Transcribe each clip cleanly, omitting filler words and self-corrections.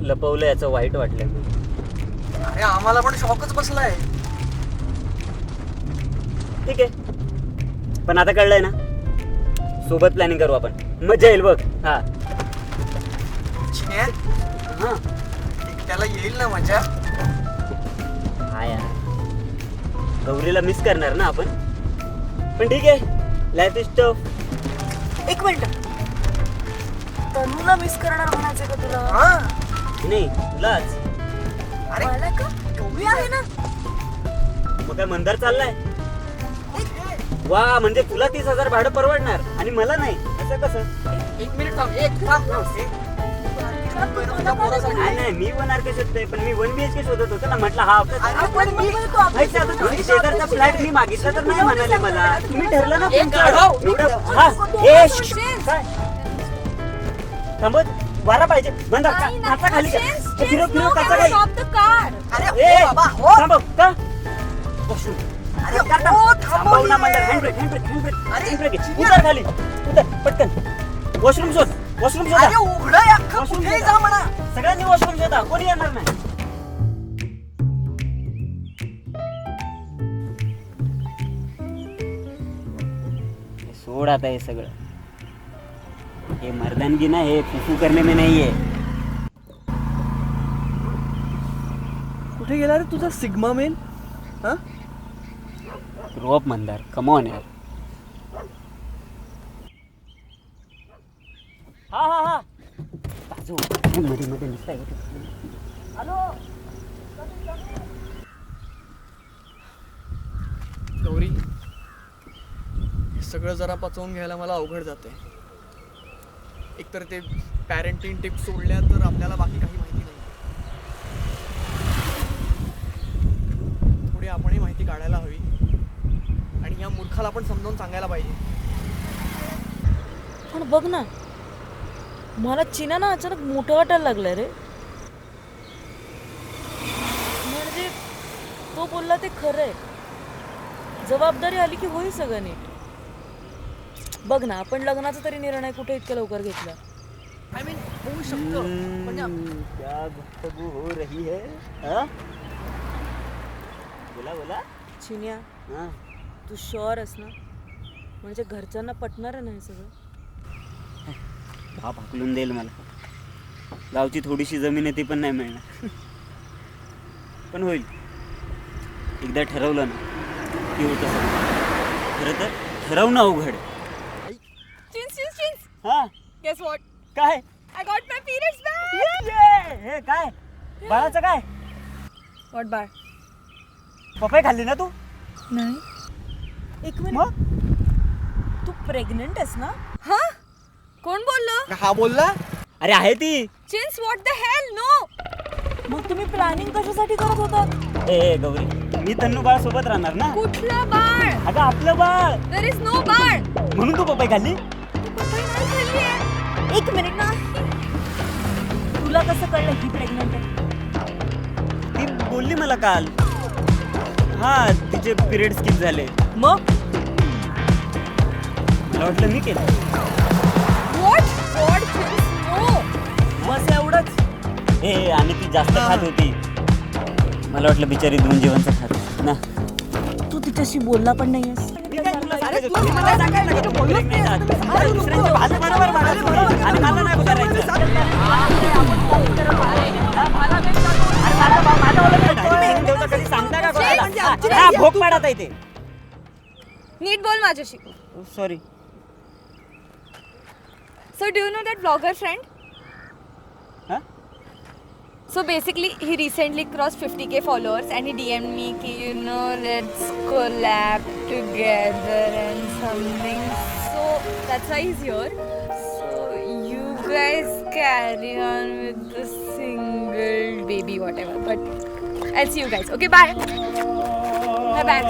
लपवलं याचं वाईट वाटलंय मला. अरे आम्हाला पण शॉकच बसलाय. ठीक आहे, पण आता कळलंय ना, सोबत प्लॅनिंग करू आपण, मजा येईल बघ. हा चिन्या, हा त्याला येईल ना मजा. हा यार, गौरीला मिस करणार ना आपण, पण ठीक आहे, लाईफ इज टफ. एक मिनिट, तनूला मिस करणार म्हणायचं का तुला? हा नाही तुलाच. अरे मला का? मी आहे ना. मग काय मंदार चाललाय? वा, म्हणजे तुला 30,000 भाडं परवडणार आणि मला नाही, असं कसं? एक मिनिट थांब, एक थांब. नाही नाही, मी 1 RK शोधतोय, पण मी 1 BHK शोधत होतो ना. म्हटलं हा आपण मी म्हणतो आपण ऐक, आता तुम्ही शेजारचा फ्लॅट मी मागितला तर नाही म्हणाले मला. तुम्ही ठरलं ना एक गाढव. एवढं. हा ए श्श, काय थांबत वारा पाहिजे. मंदार काचा खाली का? फिरव फिरव काचा खाली. अरे ए हो बाबा हो. थांबव का? वॉशरूम. अरे थांब, थांब. हो, थांबव ना थांबव मंदार. ये. हँडब्रेक हँडब्रेक हँडब्रेक अरे, हँडब्रेक घे. उतर खाली, उतर पटकन. वॉशरूम शोध, वॉशरूम अरे शोधा. उघडं अख्खं, वॉशरूम कुठे शोधा. जा म्हणा. सगळ्यांनी वॉशरूम शोधा, कोणी येणार नाही. सोड आता हे सगळं. हे मर्दानगी ना, हे फुफू करने में नहीं है. कुठे गेला रे तुझा सिग्मा मेल? हा grow up Mandar, come on यार. हा हा हा, बाजू मध्ये मध्ये नुसता गौरी, हे सगळं जरा पचवून घ्यायला मला अवघड जाते. एकतर ते पॅरेंटिंग टिप्स सोडल्या तर आपल्याला बाकी काही माहिती नाही. थोडी आपणही माहिती काढायला हवी आणि या मूर्खाला पण समजावून सांगायला पाहिजे. पण बघ ना, मला चिना ना अचानक मोठं वाटायला लागलंय रे. म्हणजे तो बोलला ते खरं आहे, जबाबदारी आली की होईल सगळं नीट. बघ ना, आपण लग्नाचा तरी निर्णय कुठे इतक्या लवकर घेतला. आय मीन होऊ शकतं, पण क्या गुफ्तगू हो रही है. हाँ? बोला बोला. चिन्या, हाँ. तू शुअर आहेस ना? म्हणजे घरच्यांना पटणार आहे ना हे सगळं? बाप हाकलून देईल मला. गावची थोडीशी जमीन आहे ती पण नाही मिळणार. पण होईल, एकदा ठरवलं ना की होतं सगळं. खरं तर ठरवणं अवघड. हा Guess what? काय? I got my periods back. हे काय बाळाचं काय? What बाळ? पपई खाल्ली ना तू? नाही. एक मिनिट, मग तू प्रेग्नंट आहेस ना? हा? कोण बोललं? हा बोलला. अरे आहे ती. चिन्स, व्हॉट द हेल? नो. मग तुम्ही प्लॅनिंग कशासाठी करत होतात? ए गौरी, मी तन्नू बाळ सोबत राहणार ना. कुठलं बाळ? अगं आपलं बाळ. देयर इज नो बाळ. म्हणून तू पपई खाल्ली. एक मिनिट ना, तुला कसं कळलं ही प्रेग्नंट आहे? ती बोलली मला काल. हा, तिचे पिरियड स्किप झाले. मग मला वाटलं मी केलं. व्हॉट गॉड चिन्स, नो. बस एवढंच? ए, आणि ती जास्त खात होती. मला वाटलं बिचारी 2 जेवणचं खात ना. तू तिच्याशी बोलला पण नाहीयेस. मी काय तुला सांगायचं? तुम्ही मला सांगायला लागला, तुम्ही बोलत नाही आहात. मला दुसऱ्यांच्या भाषेबरोबर वागत तुम्ही. आणि मला नाही करायचं. कधी सांगता का कोणाला? हा, भोग पाडत आहे ते. नीट बोल माझ्याशी. Sorry. So do you know that vlogger friend? Huh? So basically he recently crossed 50k followers and he DM'd me ki you know let's collab together and something. So that's why he's here. So you guys carry on with the single baby whatever. But I'll see you guys. Okay, bye. Bye bye.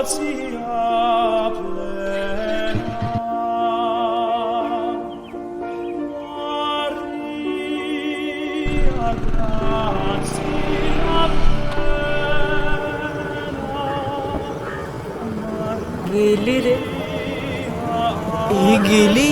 Grazia गेली रे. ही गेली.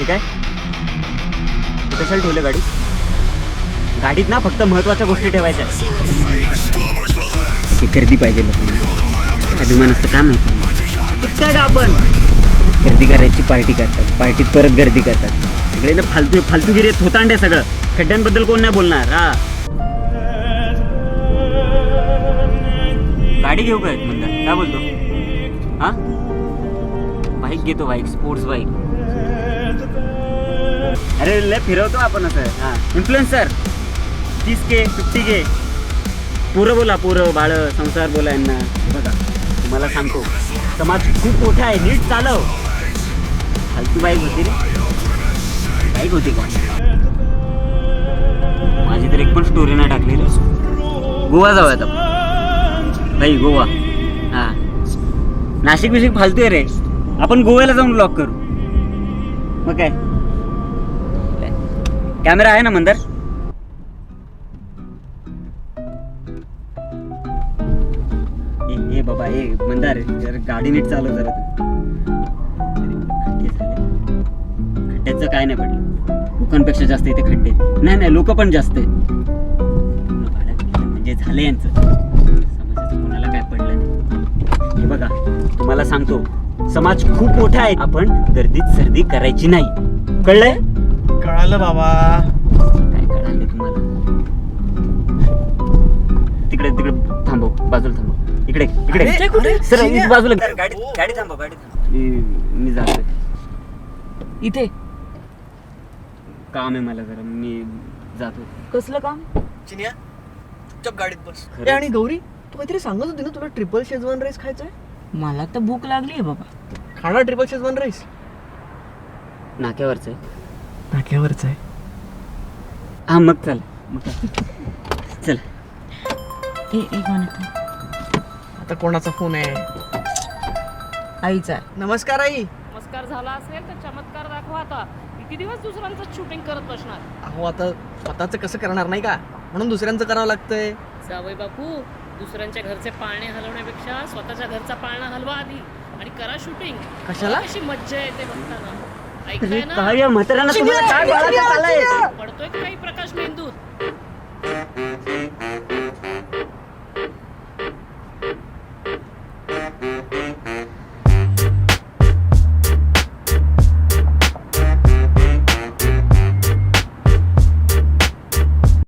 ठीक आहे, कशाला ठेवलं गाडी? गाडीत ना फक्त महत्वाच्या गोष्टी ठेवायच्या. ही गर्दी पाहिजे लोकांना. अभिमान असतं काय माहिती काय का आपण गर्दी करायची, पार्टी करतात, पार्टीत परत गर्दी करतात. सगळे ना फालतूगिरी थोतांडे सगळं. खड्ड्यांबद्दल कोण नाही बोलणार. हा गाडी घेऊ काय म्हणतात, काय बोलतो? हा बाईक घेतो, बाईक, स्पोर्ट्स बाईक. अरे लय फिरवतो आपण असं. हां इन्फ्लुएन्सर 30K 50K. पुरं बोला, पुरं बाळ संसार बोला यांना. बघा तुम्हाला सांगतो, समाज खूप मोठा आहे, नीट चालव. फालतू बाईक होती रे, बाईक होती का? माझी तर एक पण स्टोरी नाही टाकली रे. गोवा जाऊया आता भाई, गोवा. हां नाशिक बिशिक फालतू आहे रे, आपण गोव्याला जाऊन ब्लॉग करू. मग काय, कॅमेरा आहे ना मंदार? ए बाबा, ए मंदार, जरा गाडी नीट चालव जरा तू. खड्डे झाले, खड्ड्याचं काय नाही पडलं. लोकांपेक्षा जास्त इथे खड्डे. नाही लोक पण जास्त आहे. म्हणजे झालं यांचं. समाजाचं कोणाला काय पडलं नाही. हे बघा तुम्हाला सांगतो, समाज खूप मोठा आहे, आपण गर्दीत सर्दी करायची नाही. कळलंय? कळालं बाबा. काय कळालं तुम्हाला? तिकडे थांबव, बाजूला थांबव. इकडे अरे, कुठे? सर चिन्या. बाजूला. गाडी थांबव, गाडी थांबव. मी जातोय, इथे काम आहे मला जरा, मी जातो. कसलं काम? चिन्या, चुपचाप गाडीत बस. खरंच? आणि गौरी, तू काहीतरी सांगत होती ना, तुला ट्रिपल शेजवान राईस खायचंय. मला तर भूक लागली आहे बाबा. खाणार ट्रिपल शेजवान राईस? नाक्यावरच आहे. नाक्यावरच आहे. हा मग चल, चल. एक मिनिट, आता कोणाचा फोन आहे? आईचा. नमस्कार आई. नमस्कार झाला असेल तर चमत्कार दाखवा आता. किती दिवस दुसऱ्यांचं शूटिंग करत बसणार? अहो आता स्वतःच कसं करणार नाही का, म्हणून दुसऱ्यांचं करावं लागतंय. जावई बापू, दुसऱ्यांच्या घरचे पाळणे हलवण्यापेक्षा स्वतःच्या घरचा पाळणा हलवा आधी आणि करा शूटिंग. कशाला? कशी मज्जा येते बघताना. ऐकताय ना? काय या म्हाताऱ्याला तुम्हाला काय बोलायचं चाललंय? पडतोय का काही प्रकाश मेंदूत?